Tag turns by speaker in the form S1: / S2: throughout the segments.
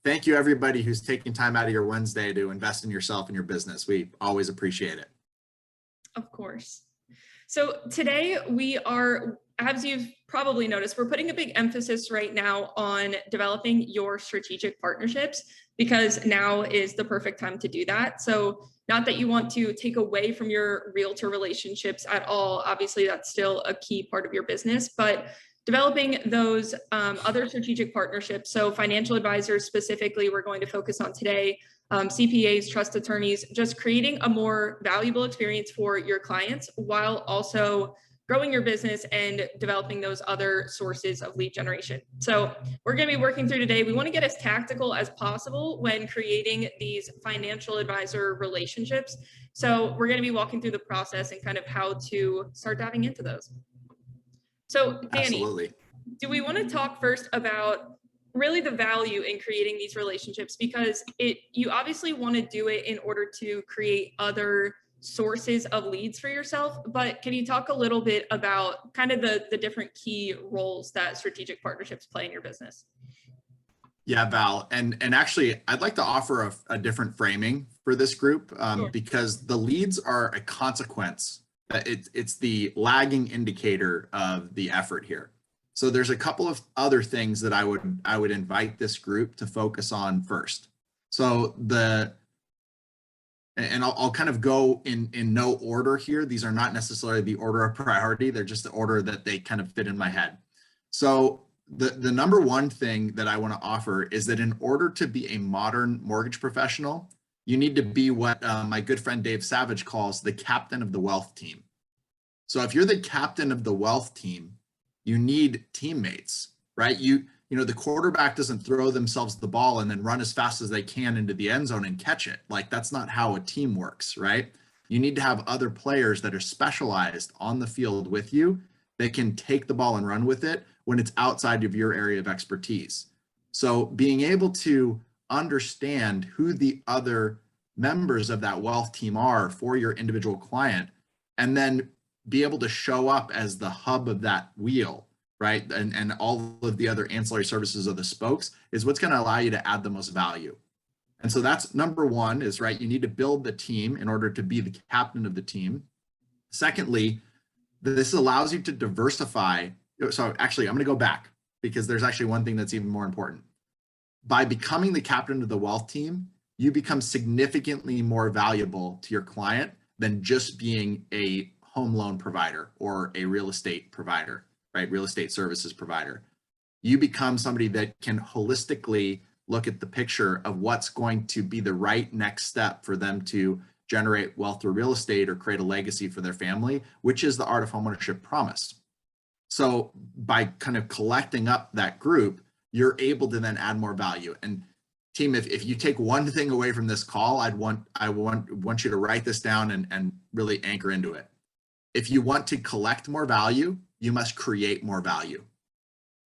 S1: thank you everybody who's taking time out of your Wednesday to invest in yourself and your business. We always appreciate it.
S2: Of course. So today we are, as you've probably noticed, we're putting a big emphasis right now on developing your strategic partnerships, because now is the perfect time to do that. So not that you want to take away from your realtor relationships at all. Obviously, that's still a key part of your business, but developing those other strategic partnerships. So financial advisors specifically, we're going to focus on today. CPAs, trust attorneys, just creating a more valuable experience for your clients while also growing your business and developing those other sources of lead generation. So we're going to be working through today. We want to get as tactical as possible when creating these financial advisor relationships. So we're going to be walking through the process and kind of how to start diving into those. So Danny,
S1: Absolutely.
S2: Do we want to talk first about really the value in creating these relationships? Because you obviously want to do it in order to create other sources of leads for yourself, but can you talk a little bit about kind of the different key roles that strategic partnerships play in your business?
S1: Yeah, Val, and actually I'd like to offer a different framing for this group
S2: Sure.
S1: because the leads are a consequence. It's the lagging indicator of the effort here. So there's a couple of other things that I would invite this group to focus on first. So I'll kind of go in no order here. These are not necessarily the order of priority. They're just the order that they kind of fit in my head. So the number one thing that I want to offer is that in order to be a modern mortgage professional, you need to be what my good friend Dave Savage calls the captain of the wealth team. So if you're the captain of the wealth team, you need teammates, right? You know, the quarterback doesn't throw themselves the ball and then run as fast as they can into the end zone and catch it. Like, that's not how a team works, right? You need to have other players that are specialized on the field with you that can take the ball and run with it when it's outside of your area of expertise. So being able to understand who the other members of that wealth team are for your individual client, and then be able to show up as the hub of that wheel, right? And all of the other ancillary services of the spokes is what's going to allow you to add the most value. And so that's number one is, right, you need to build the team in order to be the captain of the team. Secondly, this allows you to diversify. So actually, I'm going to go back because there's actually one thing that's even more important. By becoming the captain of the wealth team, you become significantly more valuable to your client than just being a home loan provider or a real estate provider, right? Real estate services provider. You become somebody that can holistically look at the picture of what's going to be the right next step for them to generate wealth through real estate or create a legacy for their family, which is the Art of Homeownership promise. So by kind of collecting up that group, you're able to then add more value. And team, if you take one thing away from this call, I want you to write this down and really anchor into it. If you want to collect more value, you must create more value.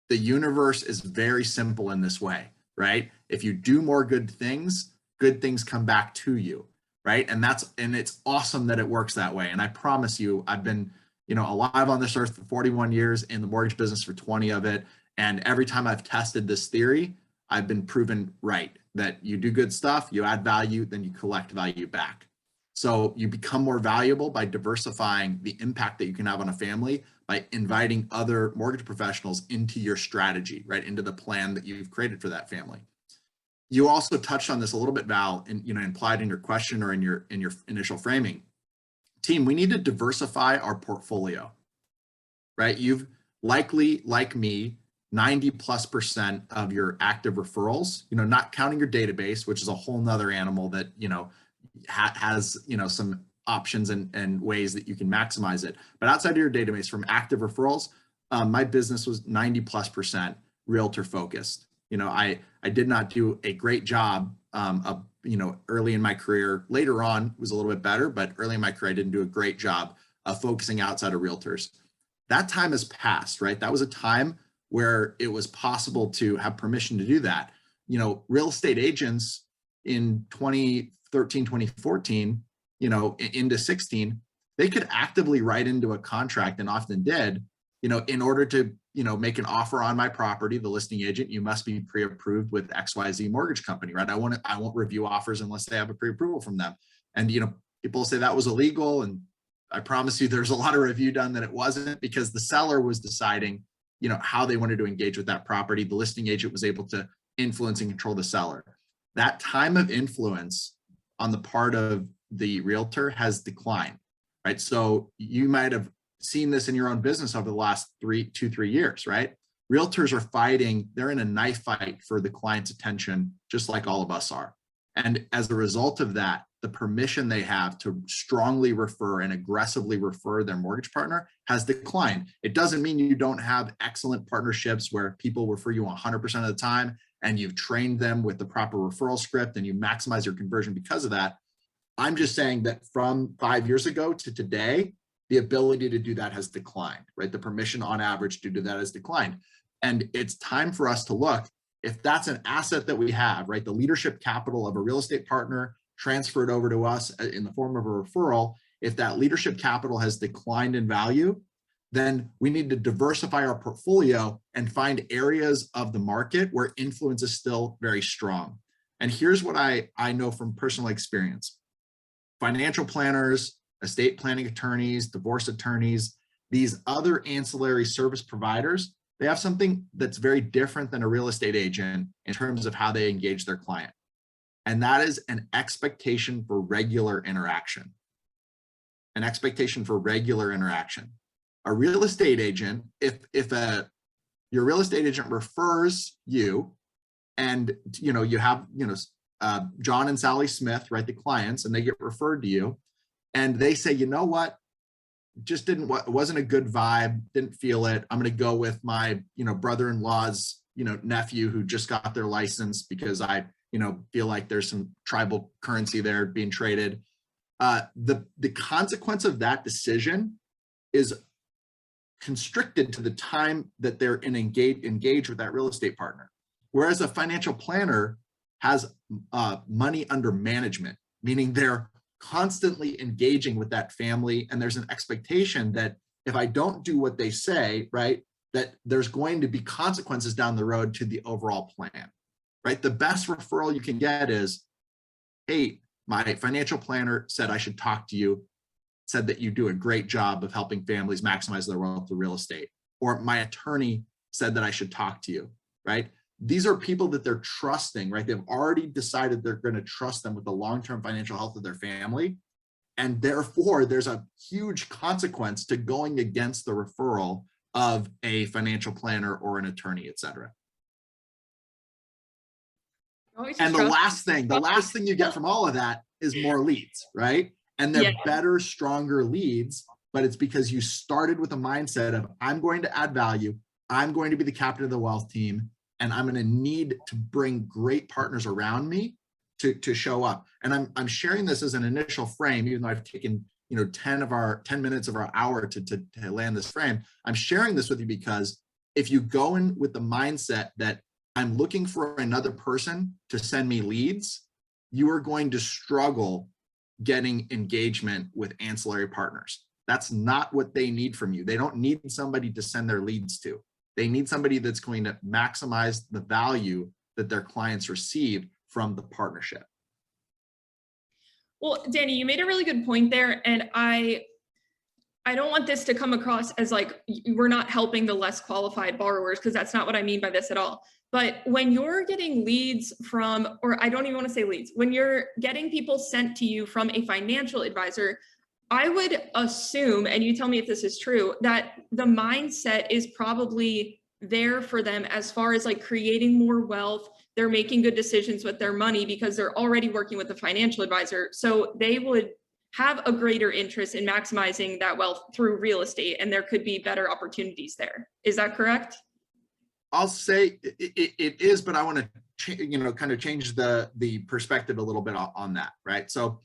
S1: The universe is very simple in this way, right? If you do more good things come back to you, right? And it's awesome that it works that way. And I promise you, I've been, alive on this earth for 41 years, in the mortgage business for 20 of it. And every time I've tested this theory, I've been proven right, that you do good stuff, you add value, then you collect value back. So you become more valuable by diversifying the impact that you can have on a family, by inviting other mortgage professionals into your strategy, right? Into the plan that you've created for that family. You also touched on this a little bit, Val, and implied in your question or in your initial framing. Team, we need to diversify our portfolio, right? You've likely, like me, 90+% of your active referrals, not counting your database, which is a whole nother animal that, has, some options and ways that you can maximize it. But outside of your database, from active referrals, my business was 90+% realtor focused. I did not do a great job of, early in my career. Later on, it was a little bit better, but early in my career, I didn't do a great job of focusing outside of realtors. That time has passed, right? That was a time where it was possible to have permission to do that. Real estate agents in 2013, 2014, into 16, they could actively write into a contract, and often did, in order to make an offer on my property, the listing agent, you must be pre-approved with XYZ mortgage company, right? I won't review offers unless they have a pre-approval from them. And, people say that was illegal. And I promise you there's a lot of review done that it wasn't, because the seller was deciding, how they wanted to engage with that property. The listing agent was able to influence and control the seller. That time of influence on the part of the realtor has declined, right? So you might have seen this in your own business over the last 3 years, right? Realtors are fighting, they're in a knife fight for the client's attention, just like all of us are. And as a result of that, the permission they have to strongly refer and aggressively refer their mortgage partner has declined. It doesn't mean you don't have excellent partnerships where people refer you 100% of the time and you've trained them with the proper referral script and you maximize your conversion because of that. I'm just saying that from 5 years ago to today, the ability to do that has declined, right? The permission on average due to that has declined. And it's time for us to look, if that's an asset that we have, right? The leadership capital of a real estate partner transferred over to us in the form of a referral, if that leadership capital has declined in value, then we need to diversify our portfolio and find areas of the market where influence is still very strong. And here's what I know from personal experience. Financial planners, estate planning attorneys, divorce attorneys, these other ancillary service providers, they have something that's very different than a real estate agent in terms of how they engage their client. And that is an expectation for regular interaction. An expectation for regular interaction. A real estate agent, if your real estate agent refers you and you have John and Sally Smith, right, the clients, and they get referred to you and they say, you know what, just wasn't a good vibe, didn't feel it. I'm going to go with my, brother-in-law's, nephew who just got their license because I, feel like there's some tribal currency there being traded. The consequence of that decision is constricted to the time that they're engaged with that real estate partner. Whereas a financial planner has money under management, meaning they're constantly engaging with that family. And there's an expectation that if I don't do what they say, right, that there's going to be consequences down the road to the overall plan, right? The best referral you can get is, hey, my financial planner said I should talk to you, said that you do a great job of helping families maximize their wealth through real estate. Or my attorney said that I should talk to you, right? These are people that they're trusting, right? They've already decided they're going to trust them with the long-term financial health of their family. And therefore, there's a huge consequence to going against the referral of a financial planner or an attorney, et cetera. And the last thing you get from all of that is more leads, right? And they're better, stronger leads, but it's because you started with a mindset of, I'm going to add value. I'm going to be the captain of the wealth team. And I'm going to need to bring great partners around me to show up. And I'm sharing this as an initial frame, even though I've taken 10 minutes of our hour to land this frame. I'm sharing this with you because if you go in with the mindset that I'm looking for another person to send me leads, you are going to struggle getting engagement with ancillary partners. That's not what they need from you. They don't need somebody to send their leads to. They need somebody that's going to maximize the value that their clients receive from the partnership.
S2: Well, Danny, you made a really good point there. And I don't want this to come across as like we're not helping the less qualified borrowers, because that's not what I mean by this at all. But when you're getting leads from, or I don't even want to say leads, when you're getting people sent to you from a financial advisor, I would assume, and you tell me if this is true, that the mindset is probably there for them as far as like creating more wealth. They're making good decisions with their money because they're already working with a financial advisor. So they would have a greater interest in maximizing that wealth through real estate, and there could be better opportunities there. Is that correct?
S1: I'll say it is, but I want to kind of change the perspective a little bit on that, right? So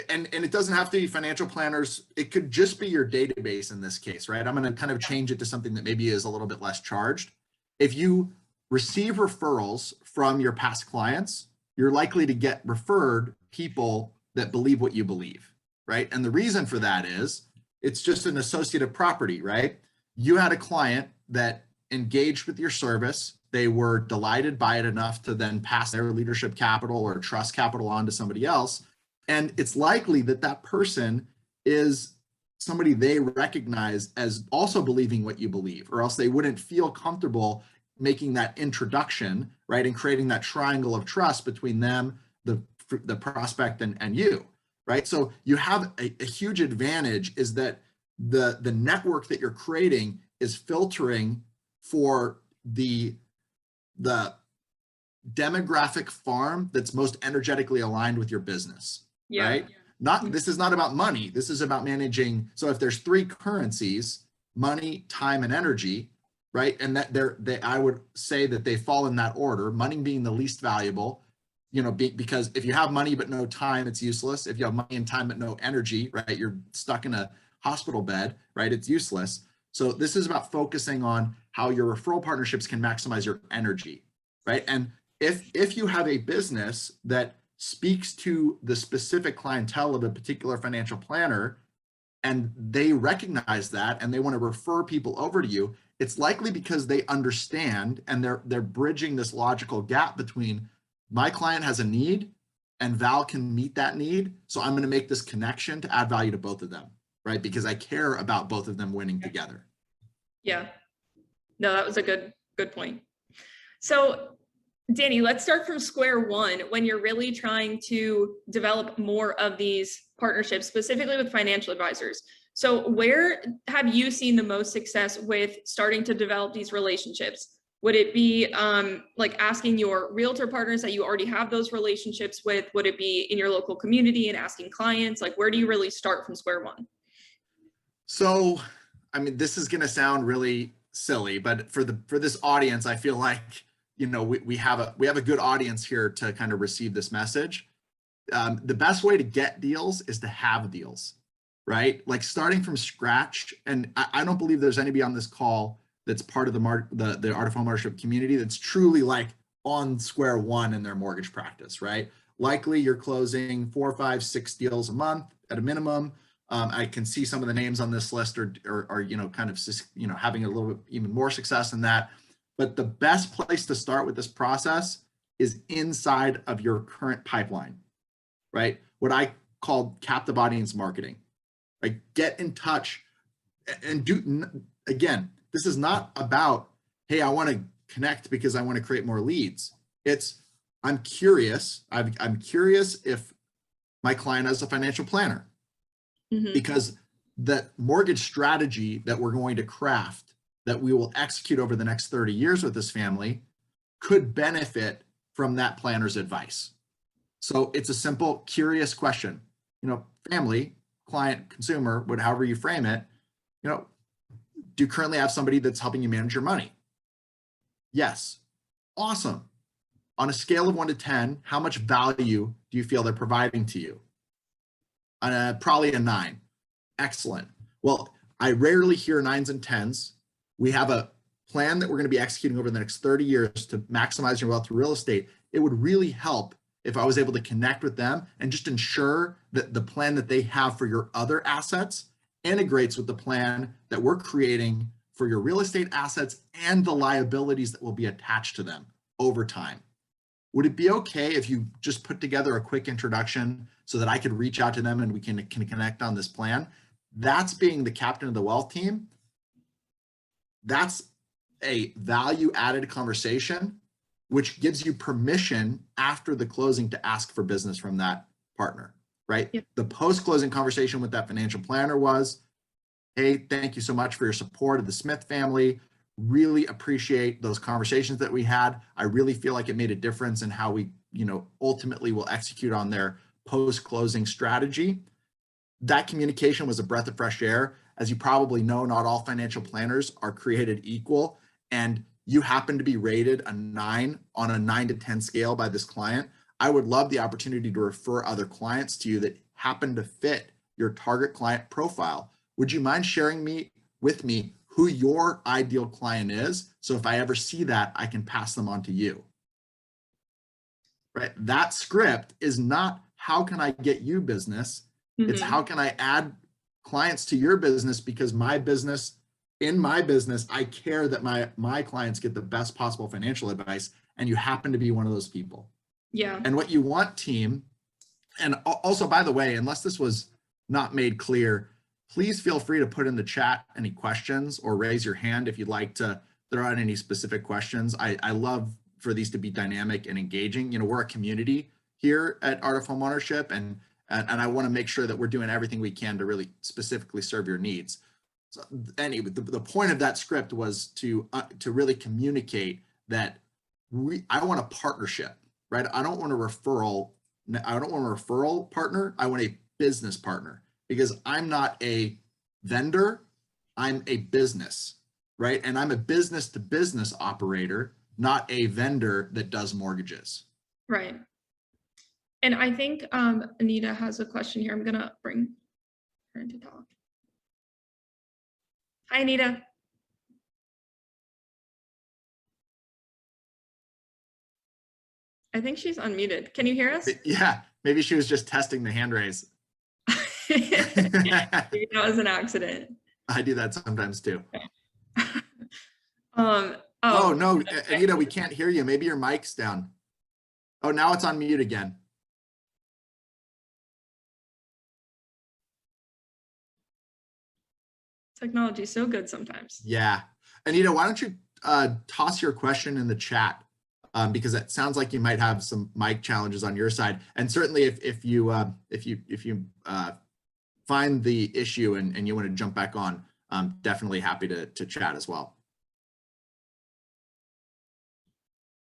S1: and it doesn't have to be financial planners. It could just be your database in this case, right? I'm going to kind of change it to something that maybe is a little bit less charged. If you receive referrals from your past clients, you're likely to get referred people that believe what you believe, right? And the reason for that is it's just an associative property, right? you had a client that engaged with your service. They were delighted by it enough to then pass their leadership capital or trust capital on to somebody else. And it's likely that that person is somebody they recognize as also believing what you believe, or else they wouldn't feel comfortable making that introduction, right? And creating that triangle of trust between them, the prospect and you, right? So you have a huge advantage is that the network that you're creating is filtering for the demographic farm that's most energetically aligned with your business, right? This is not about money. This is about managing. So if there's three currencies, money, time, and energy, right? And that I would say that they fall in that order, money being the least valuable, because if you have money but no time, it's useless. If you have money and time but no energy, right? You're stuck in a hospital bed, right? It's useless. So this is about focusing on how your referral partnerships can maximize your energy, right? And if you have a business that speaks to the specific clientele of a particular financial planner and they recognize that and they want to refer people over to you, it's likely because they understand and they're bridging this logical gap between my client has a need and Val can meet that need. So I'm going to make this connection to add value to both of them, right? Because I care about both of them winning together.
S2: Yeah. No, that was a good point. So Danny, let's start from square one when you're really trying to develop more of these partnerships, specifically with financial advisors. So where have you seen the most success with starting to develop these relationships? Would it be like asking your realtor partners that you already have those relationships with? Would it be in your local community and asking clients? Like, where do you really start from square one?
S1: So, I mean, this is going to sound really silly, but for this audience, I feel like, we have a good audience here to kind of receive this message. The best way to get deals is to have deals, right? Like starting from scratch. And I don't believe there's anybody on this call that's part of the Art of Homeownership community that's truly like on square one in their mortgage practice, right? Likely you're closing 4, 5, 6 deals a month at a minimum. I can see some of the names on this list are kind of having a little bit even more success than that. But the best place to start with this process is inside of your current pipeline, right? What I call captive audience marketing. Like get in touch and again, this is not about, hey, I want to connect because I want to create more leads. It's, I'm curious. I'm curious if my client has a financial planner. Mm-hmm. Because the mortgage strategy that we're going to craft that we will execute over the next 30 years with this family could benefit from that planner's advice. So it's a simple, curious question. Family, client, consumer, however you frame it, do you currently have somebody that's helping you manage your money? Yes. Awesome. On a scale of 1 to 10, how much value do you feel they're providing to you? Probably a 9. Excellent. Well, I rarely hear 9s and 10s. We have a plan that we're going to be executing over the next 30 years to maximize your wealth through real estate. It would really help if I was able to connect with them and just ensure that the plan that they have for your other assets integrates with the plan that we're creating for your real estate assets and the liabilities that will be attached to them over time. Would it be okay if you just put together a quick introduction so that I could reach out to them and we can connect on this plan? That's being the captain of the wealth team. That's a value added conversation, which gives you permission after the closing to ask for business from that partner, right? Yep. The post-closing conversation with that financial planner was, hey, thank you so much for your support of the Smith family. Really appreciate those conversations that we had. I really feel like it made a difference in how we, ultimately will execute on their post-closing strategy. That communication was a breath of fresh air. As you probably know, not all financial planners are created equal, and you happen to be rated a 9 on a 9 to 10 scale by this client. I would love the opportunity to refer other clients to you that happen to fit your target client profile. Would you mind sharing with me who your ideal client is? So if I ever see that, I can pass them on to you. Right? That script is not how can I get you business? Mm-hmm. It's how can I add clients to your business because my business in my business, I care that my clients get the best possible financial advice, and you happen to be one of those people.
S2: Yeah.
S1: And what you want, team, and also, by the way, unless this was not made clear, please feel free to put in the chat any questions or raise your hand if you'd like to throw out any specific questions. I love for these to be dynamic and engaging. You know, we're a community here at Art of Homeownership, and I want to make sure that we're doing everything we can to really specifically serve your needs. So anyway, the point of that script was to really communicate that I want a partnership, right? I don't want a referral partner. I want a business partner, because I'm not a vendor, I'm a business, right? And I'm a business to business operator, not a vendor that does mortgages.
S2: Right. And I think Anita has a question here. I'm gonna bring her into talk. Hi, Anita. I think she's unmuted. Can you hear us?
S1: Yeah, maybe she was just testing the hand raise.
S2: Maybe that was an accident.
S1: I do that sometimes too.
S2: Oh
S1: no, Anita, we can't hear you. Maybe your mic's down. Oh, now it's on mute again.
S2: Technology is so good sometimes.
S1: Yeah. Anita, why don't you toss your question in the chat, because it sounds like you might have some mic challenges on your side. And certainly if you find the issue and you want to jump back on, I'm definitely happy to chat as well.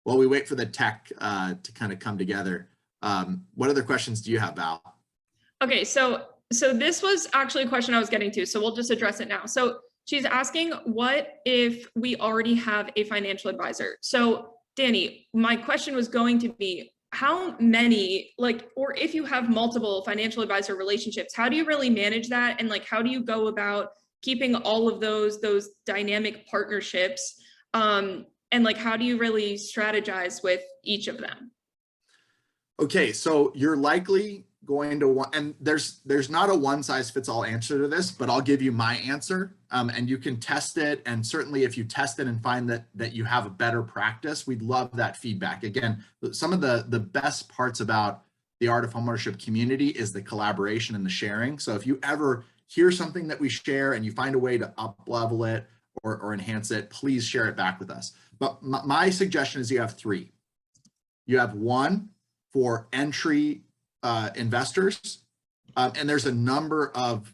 S1: While we wait for the tech to kind of come together, what other questions do you have, Val?
S2: Okay, so this was actually a question I was getting to, so we'll just address it now. So she's asking, what if we already have a financial advisor? So Danny, my question was going to be, how many, or if you have multiple financial advisor relationships, how do you really manage that? And how do you go about keeping all of those dynamic partnerships? And how do you really strategize with each of them?
S1: Okay, so you're likely going to want, and there's not a one size fits all answer to this, but I'll give you my answer, and you can test it. And certainly if you test it and find that you have a better practice, we'd love that feedback. Again, some of the best parts about the Art of Homeownership community is the collaboration and the sharing. So if you ever hear something that we share and you find a way to up level it or enhance it, please share it back with us. But my suggestion is you have three. You have one for entry investors, and there's a number of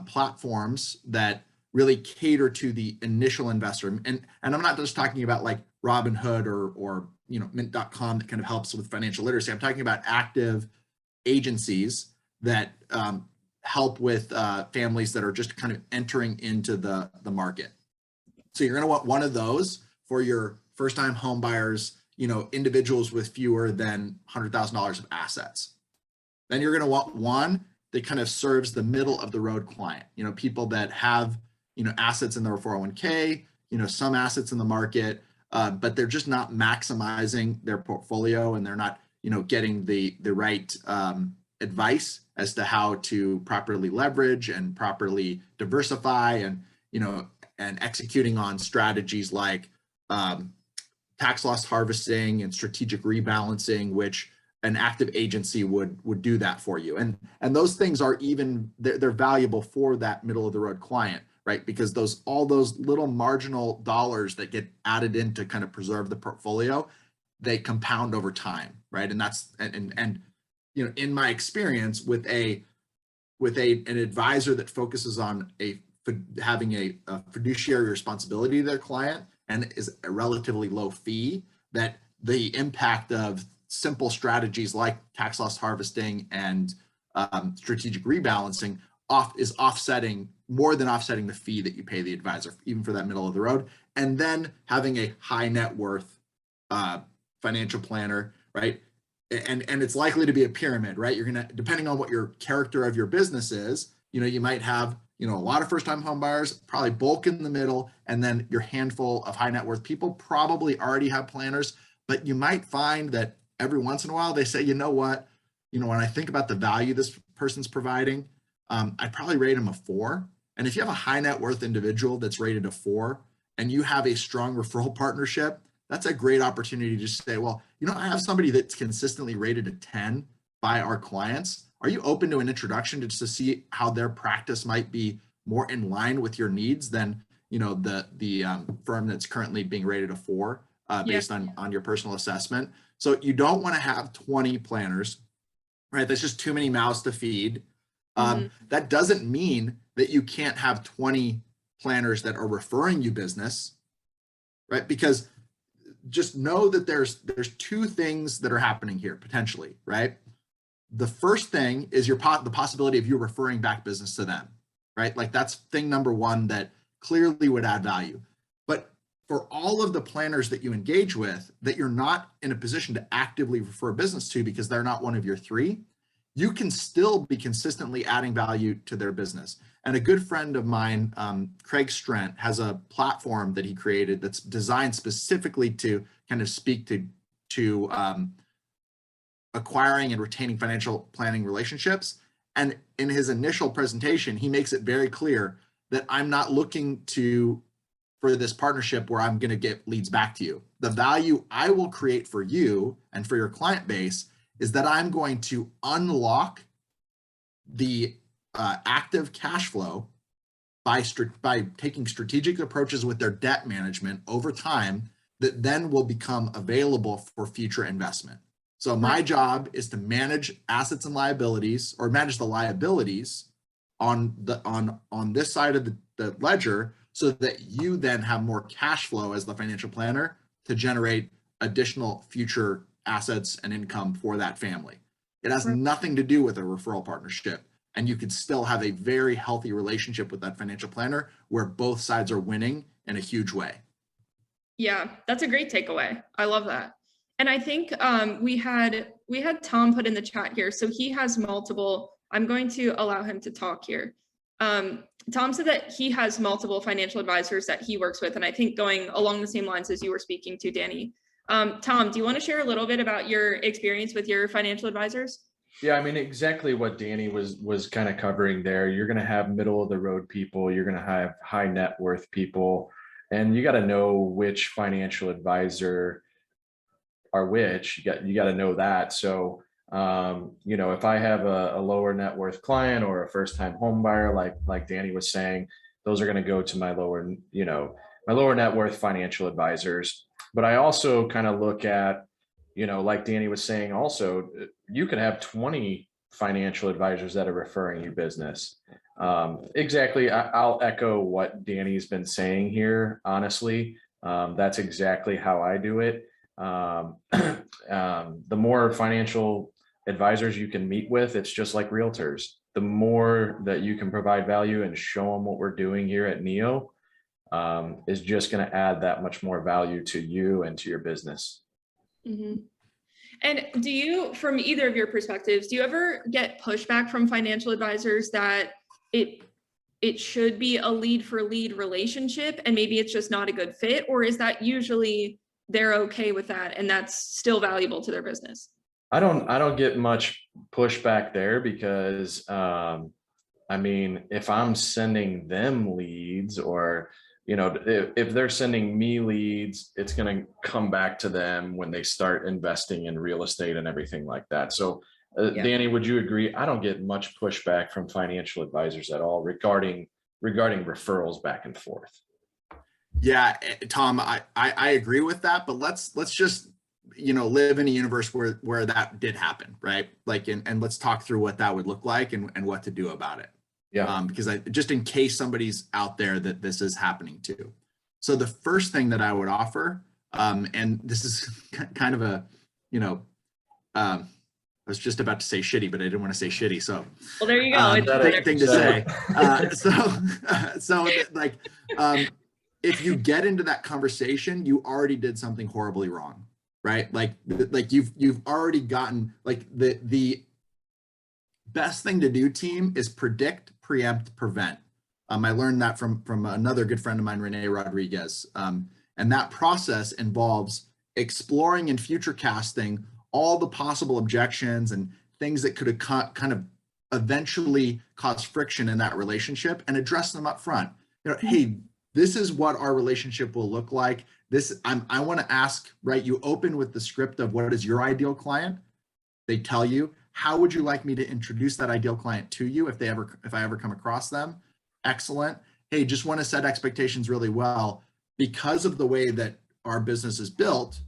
S1: platforms that really cater to the initial investor. And I'm not just talking about like Robinhood or Mint.com that kind of helps with financial literacy. I'm talking about active agencies that help with families that are just kind of entering into the market. So you're going to want one of those for your first-time home buyers, individuals with fewer than $100,000 of assets. Then you're going to want one that kind of serves the middle of the road client, people that have, assets in their 401k, some assets in the market, but they're just not maximizing their portfolio, and they're not, getting the right advice as to how to properly leverage and properly diversify, and, and executing on strategies like tax loss harvesting and strategic rebalancing, which an active agency would do that for you. And those things are they're valuable for that middle of the road client, right? Because all those little marginal dollars that get added in to kind of preserve the portfolio, they compound over time, right? And that's, and in my experience with an advisor that focuses on having a fiduciary responsibility to their client and is a relatively low fee, that the impact of simple strategies like tax loss harvesting and strategic rebalancing is more than offsetting the fee that you pay the advisor, even for that middle of the road. And then having a high net worth financial planner, right? And it's likely to be a pyramid, right? You're gonna, depending on what your character of your business is, you might have a lot of first-time home buyers, probably bulk in the middle, and then your handful of high net worth people probably already have planners. But you might find that every once in a while they say, you know what, when I think about the value this person's providing, I'd probably rate them a 4. And if you have a high net worth individual that's rated a 4 and you have a strong referral partnership, that's a great opportunity to just say, well, I have somebody that's consistently rated a 10 by our clients. Are you open to an introduction just to see how their practice might be more in line with your needs than the firm that's currently being rated a 4 based on your personal assessment? So you don't want to have 20 planners, right? That's just too many mouths to feed. That doesn't mean that you can't have 20 planners that are referring you business, right? Because just know that there's two things that are happening here potentially, right? The first thing is the possibility of you referring back business to them, right? Like that's thing number one that clearly would add value. But for all of the planners that you engage with that you're not in a position to actively refer business to because they're not one of your 3, you can still be consistently adding value to their business. And a good friend of mine, Craig Strent, has a platform that he created that's designed specifically to kind of speak to acquiring and retaining financial planning relationships. And in his initial presentation, he makes it very clear that I'm not looking for this partnership where I'm going to get leads back to you. The value I will create for you and for your client base is that I'm going to unlock the active cash flow by taking strategic approaches with their debt management over time that then will become available for future investment. So my job is to manage assets and liabilities, or manage the liabilities on this side of the ledger, so that you then have more cash flow as the financial planner to generate additional future assets and income for that family. It has nothing to do with a referral partnership. And you could still have a very healthy relationship with that financial planner where both sides are winning in a huge way.
S2: Yeah, that's a great takeaway. I love that. And I think we had Tom put in the chat here. So he has multiple, I'm going to allow him to talk here. Tom said that he has multiple financial advisors that he works with. And I think going along the same lines as you were speaking to, Danny. Tom, do you want to share a little bit about your experience with your financial advisors?
S3: Yeah, I mean, exactly what Danny was kind of covering there. You're going to have middle of the road people, you're going to have high net worth people, and you got to know which financial advisor are which. You got to know that. So, if I have a lower net worth client or a first time home buyer, like Danny was saying, those are going to go to my lower net worth financial advisors. But I also kind of look at, like Danny was saying, also, you could have 20 financial advisors that are referring you business. Exactly. I'll echo what Danny's been saying here. Honestly, that's exactly how I do it. The more financial advisors you can meet with, it's just like realtors. The more that you can provide value and show them what we're doing here at NEO, is just going to add that much more value to you and to your business.
S2: Mm-hmm. And do you, from either of your perspectives, do you ever get pushback from financial advisors that it should be a lead for lead relationship and maybe it's just not a good fit? Or is that usually they're okay with that and that's still valuable to their business?
S3: I don't get much pushback there because, if I'm sending them leads, or if they're sending me leads, it's going to come back to them when they start investing in real estate and everything like that. So, Danny, would you agree? I don't get much pushback from financial advisors at all regarding referrals back and forth.
S1: Yeah, Tom, I agree with that, but let's just live in a universe where that did happen, right? Like, and let's talk through what that would look like and what to do about it.
S3: Yeah.
S1: Because just in case somebody's out there that this is happening to. So the first thing that I would offer, and this is kind of a, I was just about to say shitty, but I didn't want to say shitty. So,
S2: well, there you go.
S1: Big thing to say. If you get into that conversation, you already did something horribly wrong, right? Like you've already gotten, like, the best thing to do, team, is predict, preempt, prevent. I learned that from another good friend of mine, Renee Rodriguez. And that process involves exploring and future casting all the possible objections and things that could have kind of eventually cause friction in that relationship and address them up front. Hey, this is what our relationship will look like. I want to ask, right? You open with the script of what is your ideal client. They tell you, how would you like me to introduce that ideal client to you if I ever come across them? Excellent. Hey, just want to set expectations really well. Because of the way that our business is built,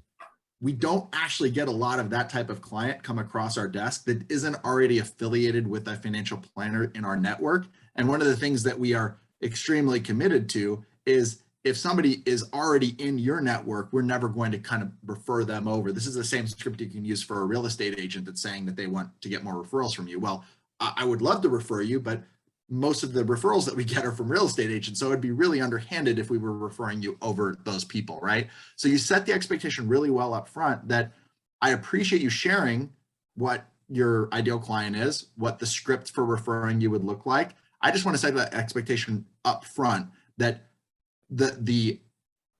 S1: we don't actually get a lot of that type of client come across our desk that isn't already affiliated with a financial planner in our network. And one of the things that we are extremely committed to is if somebody is already in your network, we're never going to kind of refer them over. This is the same script you can use for a real estate agent that's saying that they want to get more referrals from you. Well, I would love to refer you, but most of the referrals that we get are from real estate agents. So it'd be really underhanded if we were referring you over those people, right? So you set the expectation really well up front that I appreciate you sharing what your ideal client is, what the script for referring you would look like. I just want to set that expectation up front that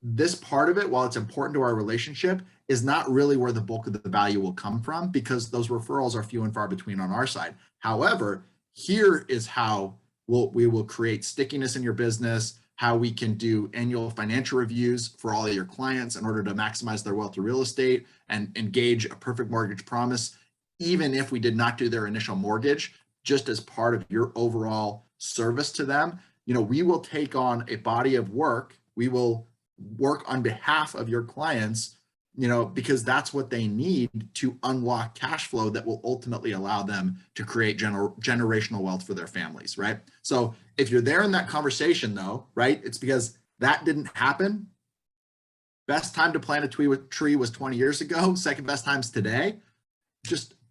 S1: this part of it, while it's important to our relationship, is not really where the bulk of the value will come from, because those referrals are few and far between on our side. However, here is how we will create stickiness in your business, how we can do annual financial reviews for all of your clients in order to maximize their wealth through real estate and engage a perfect mortgage promise, even if we did not do their initial mortgage, just as part of your overall service to them. We will take on a body of work. We will work on behalf of your clients, because that's what they need to unlock cash flow that will ultimately allow them to create generational wealth for their families, right? So if you're there in that conversation though, right, it's because that didn't happen. Best time to plant a tree was 20 years ago. Second best time's today.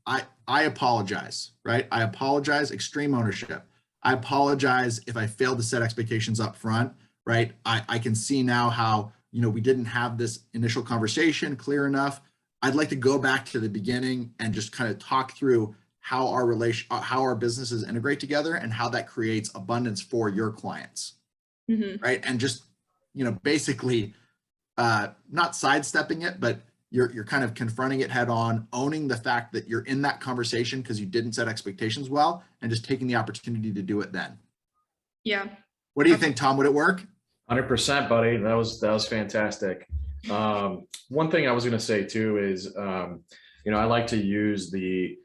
S1: I apologize, right? I apologize, extreme ownership. I apologize if I failed to set expectations up front, right? I can see now how, we didn't have this initial conversation clear enough. I'd like to go back to the beginning and just kind of talk through how our businesses integrate together and how that creates abundance for your clients, right? And just, basically not sidestepping it, but you're kind of confronting it head on, owning the fact that you're in that conversation because you didn't set expectations well, and just taking the opportunity to do it then.
S2: Yeah.
S1: What do you think, Tom? Would it work?
S3: 100%, buddy. That was fantastic. One thing I was going to say too is, I like to use the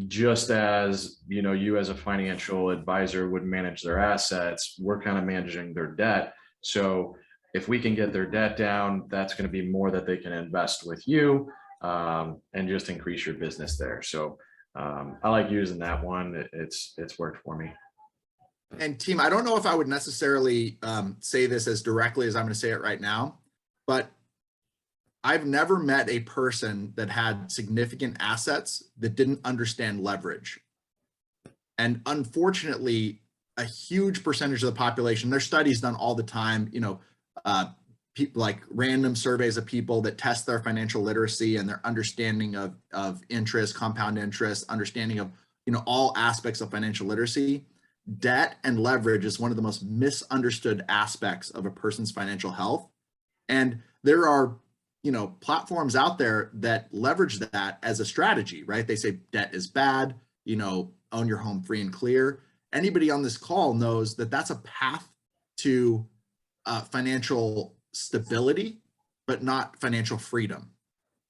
S3: just as you as a financial advisor would manage their assets, we're kind of managing their debt. So if we can get their debt down, that's going to be more that they can invest with you, and just increase your business there. So I like using that one. It's worked for me.
S1: And team, I don't know if I would necessarily say this as directly as I'm going to say it right now, but I've never met a person that had significant assets that didn't understand leverage. And unfortunately, a huge percentage of the population, there's studies done all the time, people like random surveys of people that test their financial literacy and their understanding of interest, compound interest, understanding of, all aspects of financial literacy. Debt and leverage is one of the most misunderstood aspects of a person's financial health. And there are, platforms out there that leverage that as a strategy, right? They say debt is bad, own your home free and clear. Anybody on this call knows that that's a path to financial stability, but not financial freedom.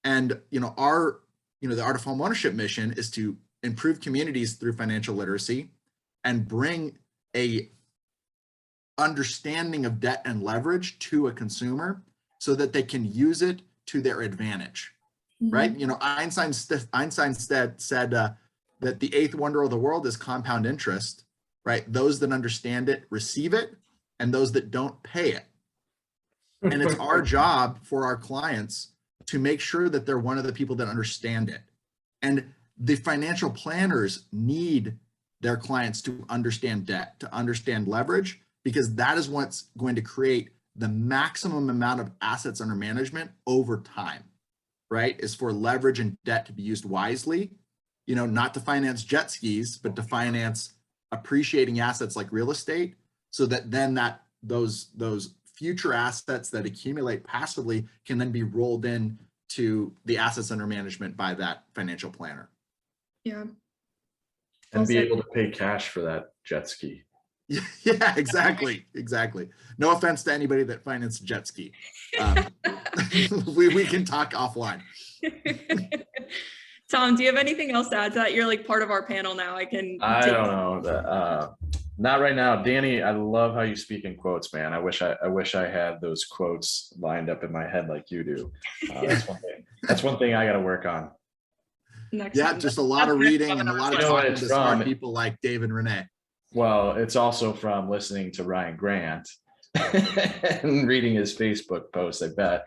S1: And, the Art of Home Ownership mission is to improve communities through financial literacy and bring a understanding of debt and leverage to a consumer so that they can use it to their advantage, right? Einstein said that the eighth wonder of the world is compound interest, right? Those that understand it receive it, and those that don't pay it. And it's our job for our clients to make sure that they're one of the people that understand it. And the financial planners need their clients to understand debt, to understand leverage, because that is what's going to create the maximum amount of assets under management over time, right? Is for leverage and debt to be used wisely, not to finance jet skis, but to finance appreciating assets like real estate, so that then those future assets that accumulate passively can then be rolled in to the assets under management by that financial planner.
S2: Yeah.
S3: And be
S2: said.
S3: able to pay cash for that jet ski.
S1: Yeah, exactly. No offense to anybody that financed jet ski. We can talk offline.
S2: Tom, do you have anything else to add to that? You're like part of our panel now. I don't
S3: know. Not right now. Danny, I love how you speak in quotes, man. I wish I had those quotes lined up in my head like you do. That's one thing I got to work on.
S2: Next
S1: Yeah,
S2: time.
S1: just a lot of reading and a lot of talking to smart
S3: from
S1: people like Dave and Renee.
S3: Well, it's also from listening to Ryan Grant and reading his Facebook posts, I bet.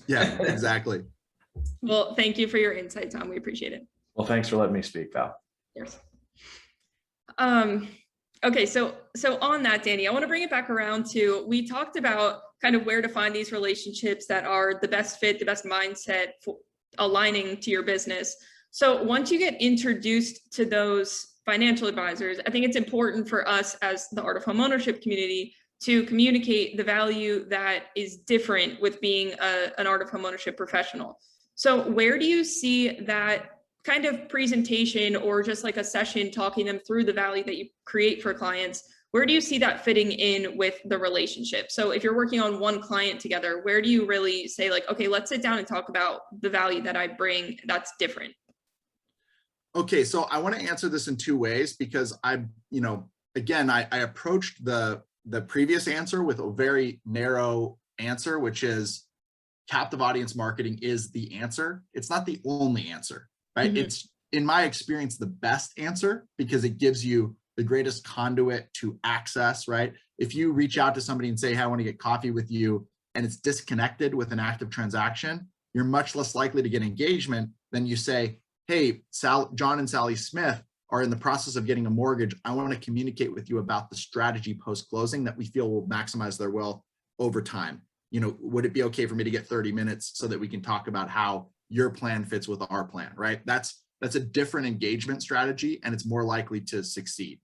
S1: Yeah, exactly.
S2: Well, thank you for your insight, Tom. We appreciate it.
S3: Well, thanks for letting me speak, Val.
S2: Yes. Okay, so on that, Danny, I want to bring it back around to, we talked about kind of where to find these relationships that are the best fit, the best mindset for aligning to your business. So once you get introduced to those financial advisors, I think it's important for us as the Art of Homeownership community to communicate the value that is different with being an Art of Homeownership professional. So where do you see that kind of presentation, or just like a session talking them through the value that you create for clients? Where do you see that fitting in with the relationship? So if you're working on one client together, where do you really say like, okay, let's sit down and talk about the value that I bring that's different?
S1: Okay, so I want to answer this in two ways, because I approached the previous answer with a very narrow answer, which is captive audience marketing is the answer. It's not the only answer, right? Mm-hmm. It's, in my experience, the best answer, because it gives you the greatest conduit to access, right? If you reach out to somebody and say, hey, I want to get coffee with you, and it's disconnected with an active transaction, you're much less likely to get engagement than you say, hey, John and Sally Smith are in the process of getting a mortgage. I want to communicate with you about the strategy post-closing that we feel will maximize their wealth over time. You know, would it be okay for me to get 30 minutes so that we can talk about how your plan fits with our plan, right? That's a different engagement strategy, and it's more likely to succeed.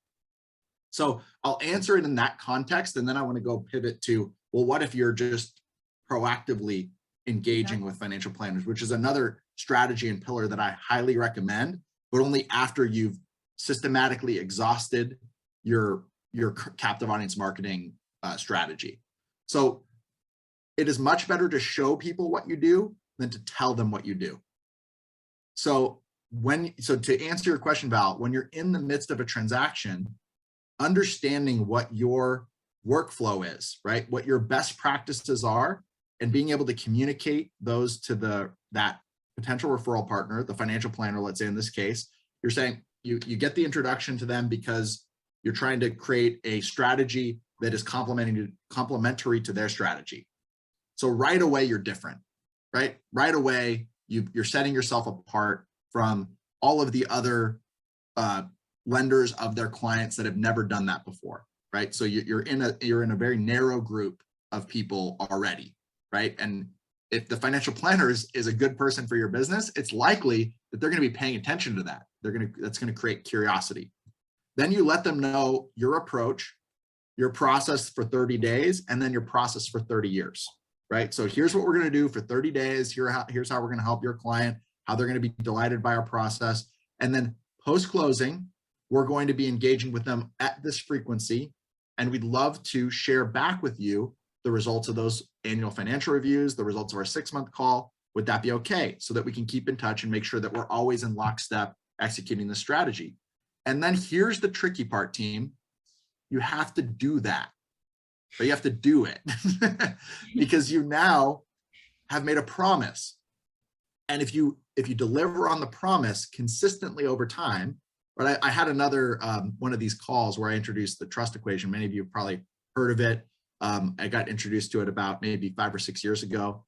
S1: So I'll answer it in that context, and then I want to go pivot to, well, what if you're just proactively engaging with financial planners, which is another strategy and pillar that I highly recommend, but only after you've systematically exhausted your captive audience marketing strategy. So it is much better to show people what you do than to tell them what you do. So to answer your question, Val, when you're in the midst of a transaction, understanding what your workflow is, right? What your best practices are, and being able to communicate those to that potential referral partner, the financial planner, let's say in this case, you're saying you get the introduction to them because you're trying to create a strategy that is complementary to their strategy. So right away, you're different, right? Right away, you're setting yourself apart from all of the other lenders of their clients that have never done that before, right? So you're in a very narrow group of people already, right? And if the financial planner is a good person for your business, it's likely that they're going to be paying attention to that. That's going to create curiosity. Then you let them know your approach, your process for 30 days, and then your process for 30 years, right? So here's what we're going to do for 30 days. Here's how we're going to help your client, how they're going to be delighted by our process. And then post-closing, we're going to be engaging with them at this frequency. And we'd love to share back with you the results of those annual financial reviews, the results of our 6-month call. Would that be okay? So that we can keep in touch and make sure that we're always in lockstep executing the strategy. And then here's the tricky part, team. You have to do that, but you have to do it because you now have made a promise. And if you deliver on the promise consistently over time, but I had another one of these calls where I introduced the trust equation. Many of you have probably heard of it. I got introduced to it about maybe 5 or 6 years ago,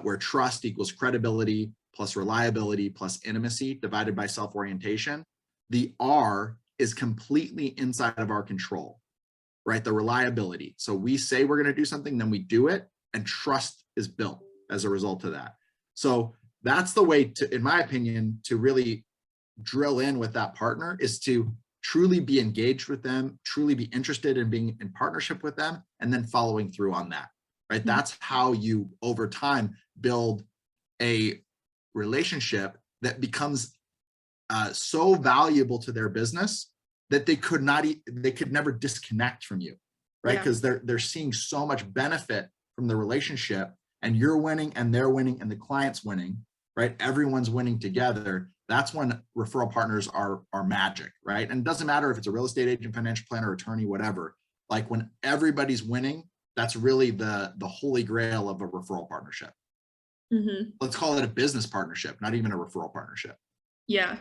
S1: where trust equals credibility plus reliability plus intimacy divided by self-orientation. The R is completely inside of our control, right? The reliability. So we say we're going to do something, then we do it, and trust is built as a result of that. So that's the way to, in my opinion, to really drill in with that partner, is to truly be engaged with them, truly be interested in being in partnership with them, and then following through on that, right? That's how you, over time, build a relationship that becomes so valuable to their business that they could never disconnect from you, right?
S2: Yeah.
S1: Because they're seeing so much benefit from the relationship, and you're winning and they're winning and the client's winning, right? Everyone's winning together. That's when referral partners are magic, right? And it doesn't matter if it's a real estate agent, financial planner, attorney, whatever. Like when everybody's winning, that's really the holy grail of a referral partnership.
S2: Mm-hmm.
S1: Let's call it a business partnership, not even a referral partnership.
S2: Yeah.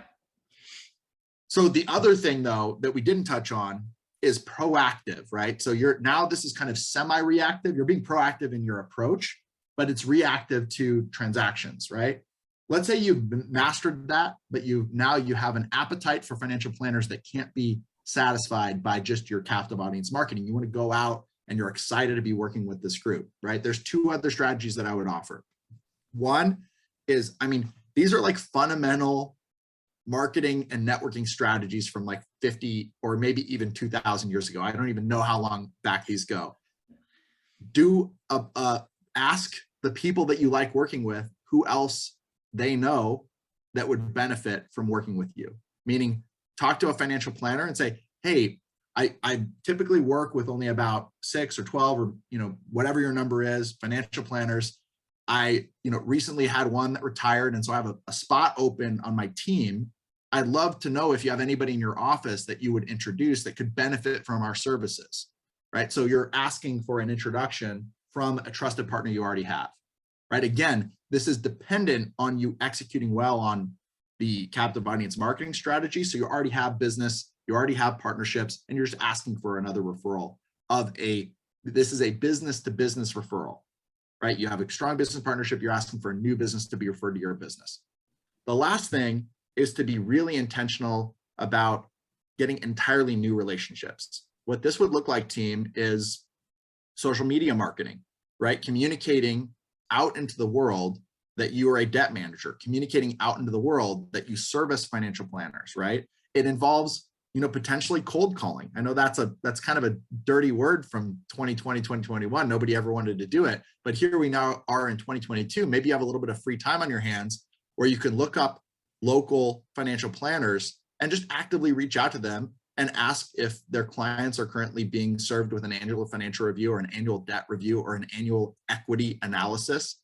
S1: So the other thing though that we didn't touch on is proactive, right? So this is kind of semi-reactive. You're being proactive in your approach, but it's reactive to transactions, right? Let's say you've mastered that, but now you have an appetite for financial planners that can't be satisfied by just your captive audience marketing. You want to go out and you're excited to be working with this group, right? There's two other strategies that I would offer. One is, these are like fundamental marketing and networking strategies from like 50 or maybe even 2000 years ago. I don't even know how long back these go. Ask the people that you like working with who else they know that would benefit from working with you. Meaning, talk to a financial planner and say, hey, I typically work with only about 6 or 12 or whatever your number is, financial planners. I recently had one that retired, and so I have a spot open on my team. I'd love to know if you have anybody in your office that you would introduce that could benefit from our services, right? So you're asking for an introduction from a trusted partner you already have, right? Again, this is dependent on you executing well on the captive audience marketing strategy. So you already have business, you already have partnerships, and you're just asking for another referral this is a business to business referral, right? You have a strong business partnership, you're asking for a new business to be referred to your business. The last thing is to be really intentional about getting entirely new relationships. What this would look like, team, is social media marketing, right? Communicating out into the world that you are a debt manager, communicating out into the world that you service financial planners, right? It involves, potentially cold calling. I know that's kind of a dirty word from 2020, 2021. Nobody ever wanted to do it, but here we now are in 2022. Maybe you have a little bit of free time on your hands where you can look up local financial planners and just actively reach out to them and ask if their clients are currently being served with an annual financial review or an annual debt review or an annual equity analysis.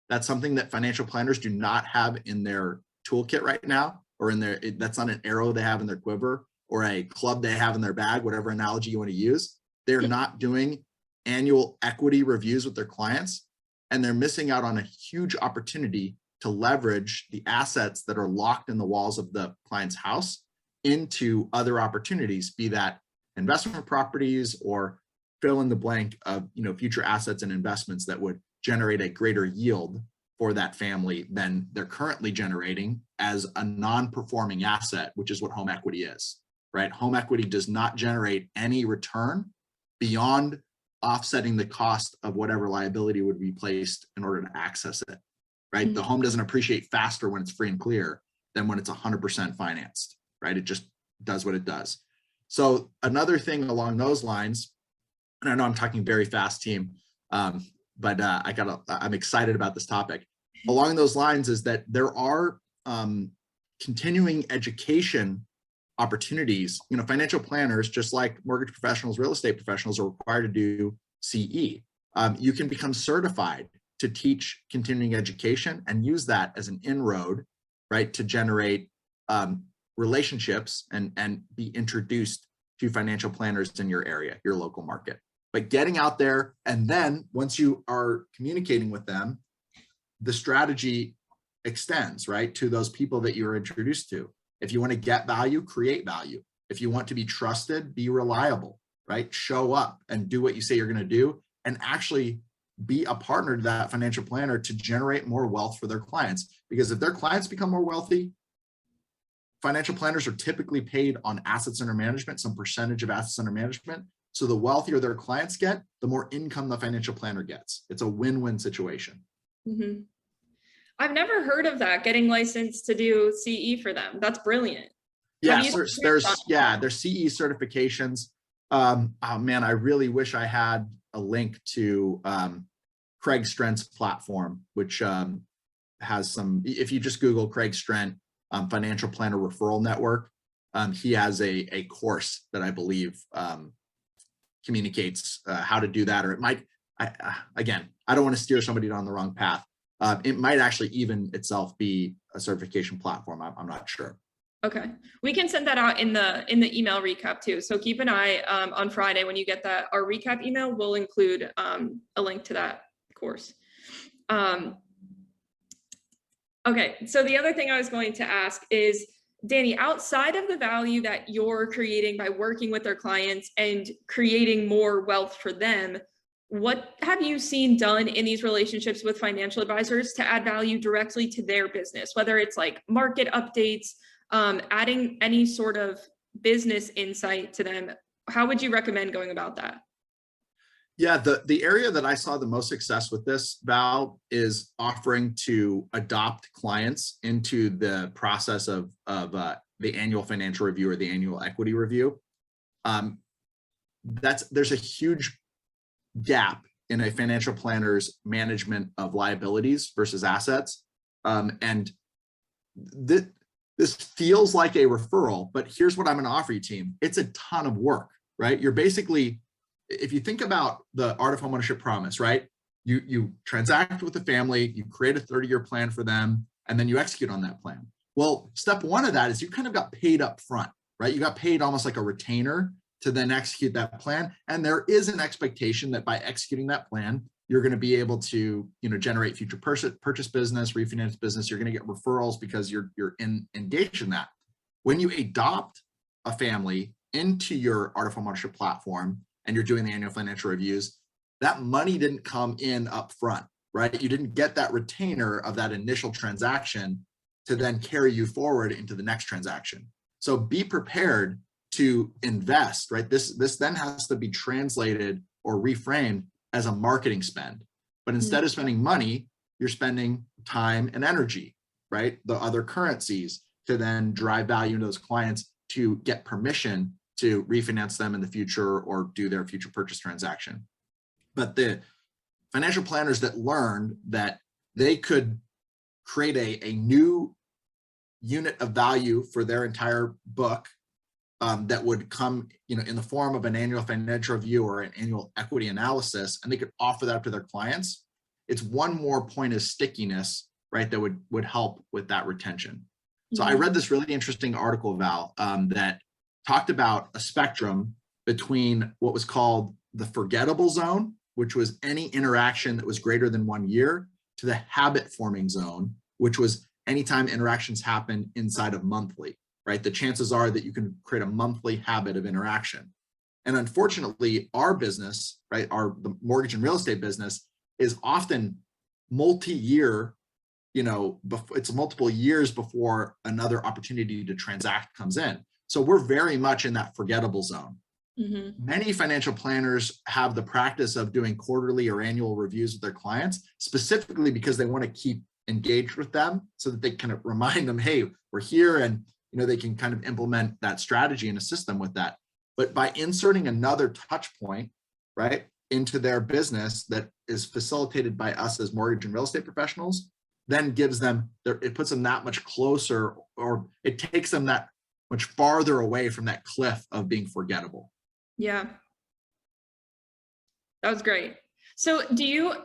S1: That's something that financial planners do not have in their toolkit right now, or that's not an arrow they have in their quiver or a club they have in their bag, whatever analogy you want to use. They're not doing annual equity reviews with their clients, and they're missing out on a huge opportunity to leverage the assets that are locked in the walls of the client's house into other opportunities, be that investment properties or fill in the blank of future assets and investments that would generate a greater yield for that family than they're currently generating as a non-performing asset, which is what home equity is, right? Home equity does not generate any return beyond offsetting the cost of whatever liability would be placed in order to access it, right? The home doesn't appreciate faster when it's free and clear than when it's 100% financed, right? It just does what it does. So another thing along those lines, and I know I'm talking very fast, team, but I'm excited about this topic. Along those lines is that there are continuing education opportunities. Financial planners, just like mortgage professionals, real estate professionals, are required to do CE. You can become certified to teach continuing education and use that as an inroad, right, to generate relationships and be introduced to financial planners in your area, your local market. But getting out there, and then once you are communicating with them, the strategy extends, right, to those people that you're introduced to. If you want to get value, create value. If you want to be trusted, be reliable, right? Show up and do what you say you're going to do, and actually be a partner to that financial planner to generate more wealth for their clients. Because if their clients become more wealthy, financial planners are typically paid on assets under management, some percentage of assets under management. So the wealthier their clients get, the more income the financial planner gets. It's a win-win situation.
S2: Mm-hmm. I've never heard of that, getting licensed to do CE for them. That's brilliant.
S1: Yes, there's CE certifications. Oh man, I really wish I had a link to Craig Strent's platform, which has some, if you just Google Craig Strent, Financial Planner Referral Network. He has a course that I believe communicates how to do that, or it might, again, I don't want to steer somebody down the wrong path. It might actually even itself be a certification platform. I'm not sure.
S2: Okay, we can send that out in the email recap too. So keep an eye on Friday when you get that, our recap email will include a link to that course. Okay, so the other thing I was going to ask is, Danny, outside of the value that you're creating by working with their clients and creating more wealth for them, what have you seen done in these relationships with financial advisors to add value directly to their business, whether it's like market updates, adding any sort of business insight to them? How would you recommend going about that?
S1: Yeah, the area that I saw the most success with this, Val, is offering to adopt clients into the process of the annual financial review or the annual equity review. There's a huge gap in a financial planner's management of liabilities versus assets. And this feels like a referral, but here's what I'm going to offer you, team. It's a ton of work, right? You're basically, if you think about the Art of Homeownership Promise, right? You transact with the family, you create a 30-year plan for them, and then you execute on that plan. Well, step one of that is you kind of got paid up front, right? You got paid almost like a retainer to then execute that plan. And there is an expectation that by executing that plan, you're going to be able to, generate future purchase business, refinance business. You're going to get referrals because you're engaged in that. When you adopt a family into your Art of Homeownership platform and you're doing the annual financial reviews, that money didn't come in up front, right? You didn't get that retainer of that initial transaction to then carry you forward into the next transaction. So be prepared to invest, right? This then has to be translated or reframed as a marketing spend. But instead of spending money, you're spending time and energy, right? The other currencies to then drive value into those clients to get permission to refinance them in the future or do their future purchase transaction. But the financial planners that learned that they could create a new unit of value for their entire book that would come, in the form of an annual financial review or an annual equity analysis, and they could offer that to their clients. It's one more point of stickiness, right? That would help with that retention. So I read this really interesting article, Val, that talked about a spectrum between what was called the forgettable zone, which was any interaction that was greater than 1 year, to the habit forming zone, which was anytime interactions happen inside of monthly, right? The chances are that you can create a monthly habit of interaction. And unfortunately, our business, right, the mortgage and real estate business is often multi-year, it's multiple years before another opportunity to transact comes in. So we're very much in that forgettable zone. Many financial planners have the practice of doing quarterly or annual reviews with their clients, specifically because they want to keep engaged with them so that they kind of remind them, hey, we're here, and they can kind of implement that strategy and assist them with that. But by inserting another touch point, right, into their business that is facilitated by us as mortgage and real estate professionals, then it puts them that much closer, or it takes them that much farther away from that cliff of being forgettable.
S2: Yeah, that was great. So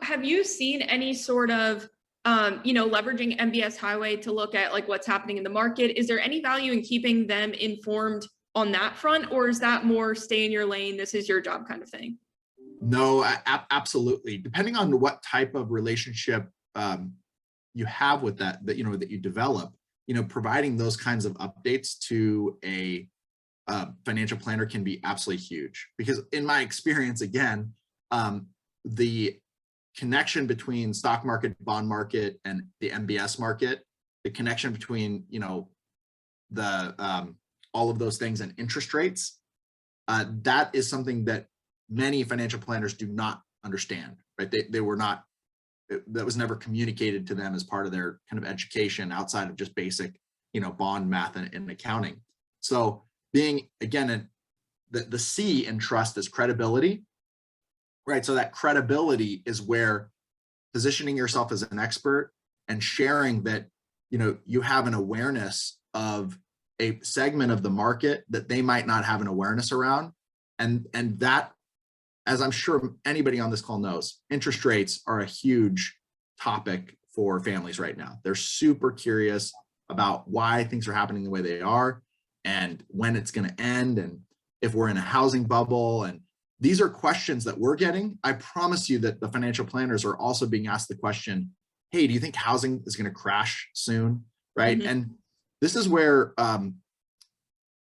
S2: have you seen any sort of, leveraging MBS Highway to look at like what's happening in the market? Is there any value in keeping them informed on that front, or is that more stay in your lane, this is your job kind of thing?
S1: No, absolutely. Depending on what type of relationship you have with that you develop, providing those kinds of updates to a financial planner can be absolutely huge. Because in my experience, again, the connection between stock market, bond market, and the MBS market, the connection between all of those things and interest rates, that is something that many financial planners do not understand, right? That was never communicated to them as part of their kind of education outside of just basic, bond math and accounting. So being, again, the C in trust is credibility, right? So that credibility is where positioning yourself as an expert and sharing that you have an awareness of a segment of the market that they might not have an awareness around. And that, as I'm sure anybody on this call knows, interest rates are a huge topic for families right now. They're super curious about why things are happening the way they are and when it's going to end and if we're in a housing bubble. And these are questions that we're getting. I promise you that the financial planners are also being asked the question, hey, do you think housing is going to crash soon? Right.
S2: Mhm.
S1: And this is where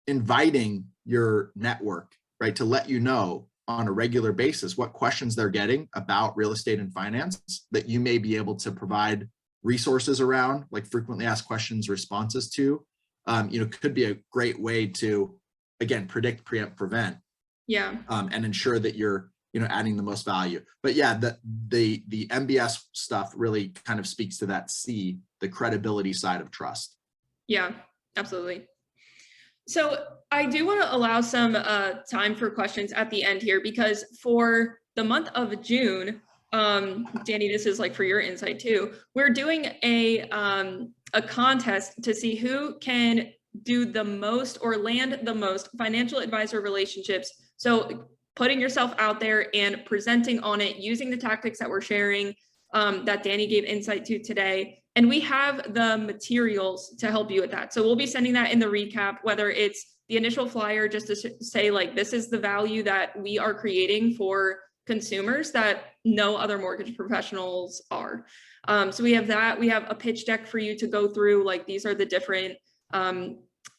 S1: inviting your network, right, to let you know on a regular basis what questions they're getting about real estate and finance that you may be able to provide resources around, like frequently asked questions, responses to, could be a great way to, again, predict, preempt, prevent,
S2: Yeah.
S1: and ensure that you're, adding the most value. But yeah, the MBS stuff really kind of speaks to that C, the credibility side of trust.
S2: Yeah, absolutely. So I do want to allow some time for questions at the end here, because for the month of June, Danny, this is like for your insight too, we're doing a contest to see who can do the most or land the most financial advisor relationships. So putting yourself out there and presenting on it, using the tactics that we're sharing, that Danny gave insight to today. And we have the materials to help you with that. So we'll be sending that in the recap, whether it's the initial flyer, just to say like, this is the value that we are creating for consumers that no other mortgage professionals are. So we have that. We have a pitch deck for you to go through, like these are the different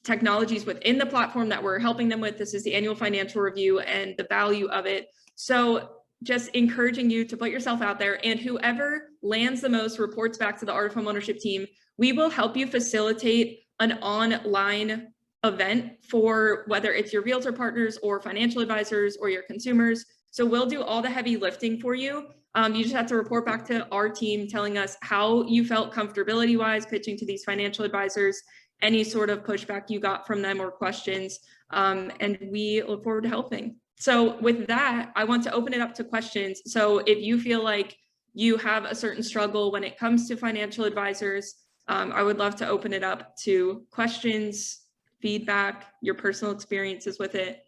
S2: technologies within the platform that we're helping them with. This is the annual financial review and the value of it. So just encouraging you to put yourself out there, and whoever lands the most reports back to the Art of Homeownership team. We will help you facilitate an online event for whether it's your realtor partners or financial advisors or your consumers. So we'll do all the heavy lifting for you. You just have to report back to our team telling us how you felt comfortability wise pitching to these financial advisors, any sort of pushback you got from them or questions, and we look forward to helping. So with that, I want to open it up to questions. So if you feel like you have a certain struggle when it comes to financial advisors, I would love to open it up to questions, feedback, your personal experiences with it.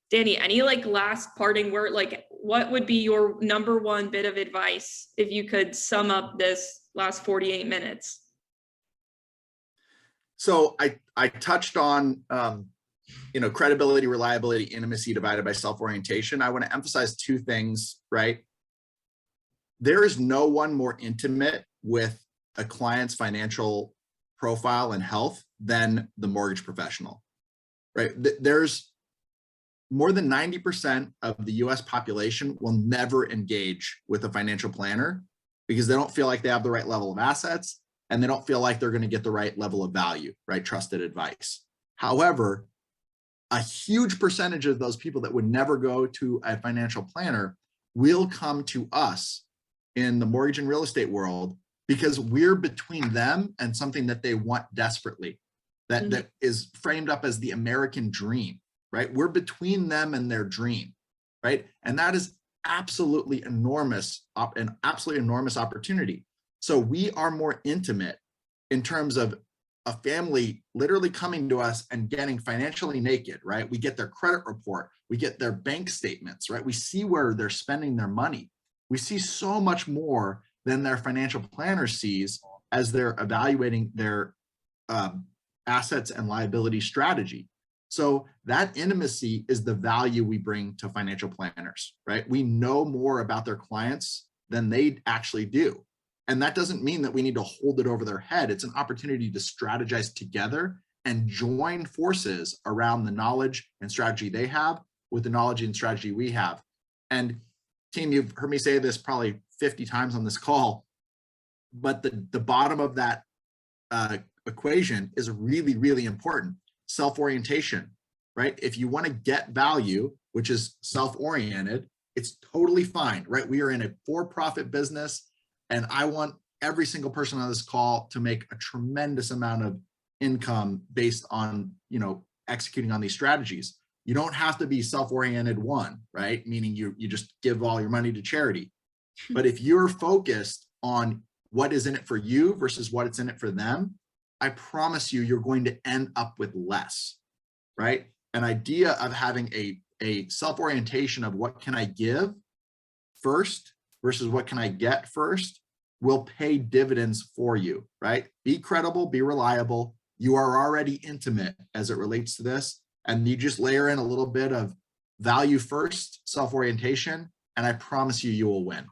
S2: Danny, any like last parting word, like what would be your number one bit of advice if you could sum up this last 48 minutes?
S1: So I touched on, credibility, reliability, intimacy divided by self-orientation. I want to emphasize two things, right? There is no one more intimate with a client's financial profile and health than the mortgage professional, right? There's more than 90% of the US population will never engage with a financial planner because they don't feel like they have the right level of assets and they don't feel like they're going to get the right level of value, right? Trusted advice. However, a huge percentage of those people that would never go to a financial planner will come to us in the mortgage and real estate world because we're between them and something that they want desperately, that is framed up as the American dream, right? We're between them and their dream, right? And that is absolutely enormous, an absolutely enormous opportunity. So we are more intimate in terms of a family literally coming to us and getting financially naked, right? We get their credit report, we get their bank statements, right? We see where they're spending their money. We see so much more than their financial planner sees as they're evaluating their assets and liability strategy. So that intimacy is the value we bring to financial planners, right? We know more about their clients than they actually do. And that doesn't mean that we need to hold it over their head. It's an opportunity to strategize together and join forces around the knowledge and strategy they have with the knowledge and strategy we have. And team, you've heard me say this probably 50 times on this call, but the bottom of that equation is really, really important. Self-orientation, right? If you want to get value, which is self-oriented, it's totally fine, right? We are in a for-profit business. And I want every single person on this call to make a tremendous amount of income based on, executing on these strategies. You don't have to be self-oriented one, right? Meaning you just give all your money to charity. But if you're focused on what is in it for you versus what it's in it for them, I promise you, you're going to end up with less, right? An idea of having a self-orientation of what can I give first versus what can I get first will pay dividends for you, right? Be credible, be reliable. You are already intimate as it relates to this, and you just layer in a little bit of value first, self-orientation, and I promise you, you will win.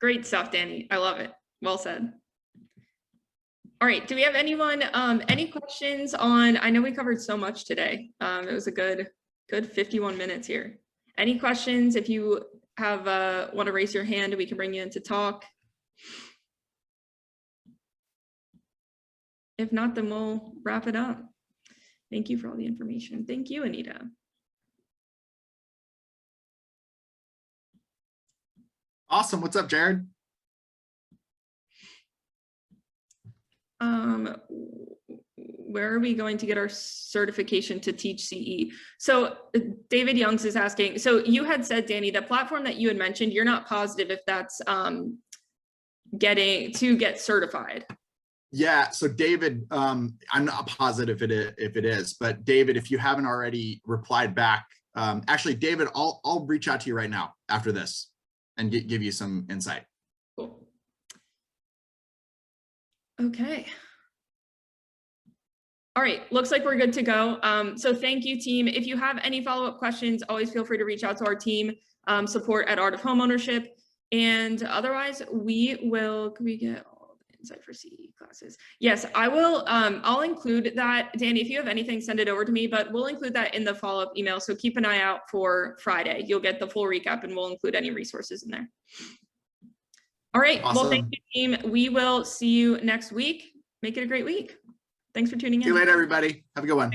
S2: Great stuff, Danny. I love it. Well said. All right. Do we have anyone, any questions on, I know we covered so much today. It was a good 51 minutes here. Any questions? If you have, want to raise your hand, we can bring you in to talk. If not, then we'll wrap it up. Thank you for all the information. Thank you, Anita.
S1: Awesome. What's up, Jared?
S2: Where are we going to get our certification to teach CE? So David Youngs is asking, so you had said, Danny, the platform that you had mentioned, you're not positive if that's get certified.
S1: Yeah, so David, I'm not positive if it is, but David, if you haven't already replied back, actually, David, I'll reach out to you right now after this and give you some insight.
S2: Cool. Okay. All right, looks like we're good to go. So thank you, team. If you have any follow-up questions, always feel free to reach out to our team, support at Art of Homeownership. And otherwise, can we get all the insight for CE classes? Yes, I will. I'll include that. Danny, if you have anything, send it over to me, but we'll include that in the follow-up email. So keep an eye out for Friday. You'll get the full recap and we'll include any resources in there. All right,
S1: Awesome.
S2: Well, thank you, team. We will see you next week. Make it a great week. Thanks for tuning in.
S1: See you later, everybody. Have a good one.